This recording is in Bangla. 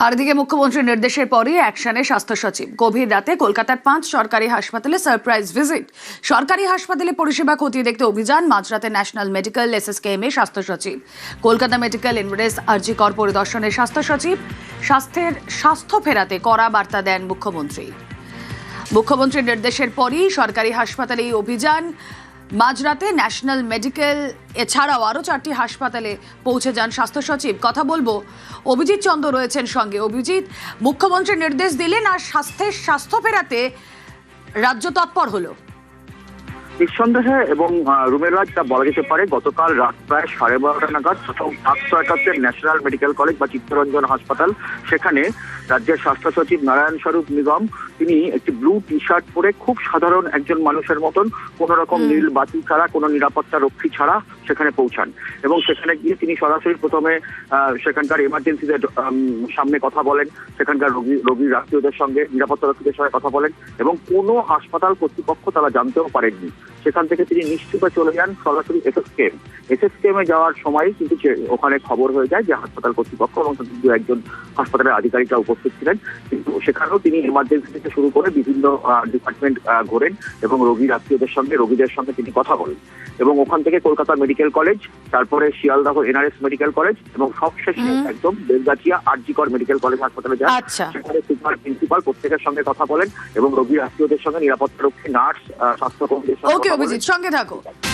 আর এদিকে মুখ্যমন্ত্রীর নির্দেশের পরই অ্যাকশনে স্বাস্থ্য সচিব। গভীর রাতে কলকাতার 5 সরকারি হাসপাতালে সারপ্রাইজ ভিজিট। সরকারি হাসপাতালে পরিষেবা খতিয়ে দেখতে অভিযান। মাঝরাতে ন্যাশনাল মেডিকেল এসএসকেএম এ স্বাস্থ্য সচিব। কলকাতা মেডিকেল ইনভেস্ট আরজি কর পরিদর্শনে স্বাস্থ্য সচিব। স্বাস্থ্য ফেরাতে কড়া বার্তা দেন মুখ্যমন্ত্রী। মুখ্যমন্ত্রীর নির্দেশের পরই সরকারি হাসপাতালে এই অভিযান। মাঝরাতে ন্যাশনাল মেডিকেল এছাড়াও আরও 4টি হাসপাতালে পৌঁছে যান স্বাস্থ্য সচিব। কথা বলবো, অভিজিৎ চন্দ্র রয়েছেন সঙ্গে। অভিজিৎ, মুখ্যমন্ত্রী নির্দেশ দিলেন আর স্বাস্থ্য ফেরাতে রাজ্য তৎপর হলো। নিঃসন্দেহে এবং রুমের রাজ তা বলা যেতে পারে। গতকাল রাত প্রায় 12:30 নাগাদ প্রথম 501 ন্যাশনাল মেডিকেল কলেজ বা চিত্তরঞ্জন হাসপাতাল, সেখানে রাজ্যের স্বাস্থ্য সচিব নারায়ণ স্বরূপ নিগম তিনি একটি ব্লু টি শার্ট পরে খুব সাধারণ একজন মানুষের মতন কোনো রকম নীল বাতি ছাড়া, কোনো নিরাপত্তা রক্ষী ছাড়া সেখানে পৌঁছান এবং সেখানে গিয়ে তিনি সরাসরি প্রথমে সেখানকার এমার্জেন্সিতে সামনে কথা বলেন, সেখানকার রোগীর আত্মীয়দের সঙ্গে, নিরাপত্তা রক্ষীদের সঙ্গে কথা বলেন এবং কোনো হাসপাতাল কর্তৃপক্ষ তারা জানতেও পারেননি। সেখান থেকে তিনি নিশ্চিত চলে যান সরাসরি এসএসকেএম এ যাওয়ার সময় কিন্তু ওখানে খবর হয়ে যায় যে হাসপাতাল কর্তৃপক্ষ এবং একজন হাসপাতালের আধিকারিকরা উপস্থিত ছিলেন, কিন্তু সেখানেও তিনি এমার্জেন্সি থেকে শুরু করে বিভিন্ন ডিপার্টমেন্ট ঘোরেন এবং রোগীদের সঙ্গে তিনি কথা বলেন এবং ওখান থেকে কলকাতা মেডিকেল কলেজ, তারপরে শিয়ালদহ এনআরএস মেডিকেল কলেজ এবং সবশেষে একদম বেলগাছিয়া আরজি কর মেডিকেল কলেজ হাসপাতালে যান। সেখানে সুপার প্রিন্সিপাল প্রত্যেকের সঙ্গে কথা বলেন এবং রোগীর আত্মীয়দের সঙ্গে, নিরাপত্তা রক্ষী, নার্স, স্বাস্থ্যকর্মীদের সঙ্গে। ওকে অভিজিৎ, সঙ্গে থাকো।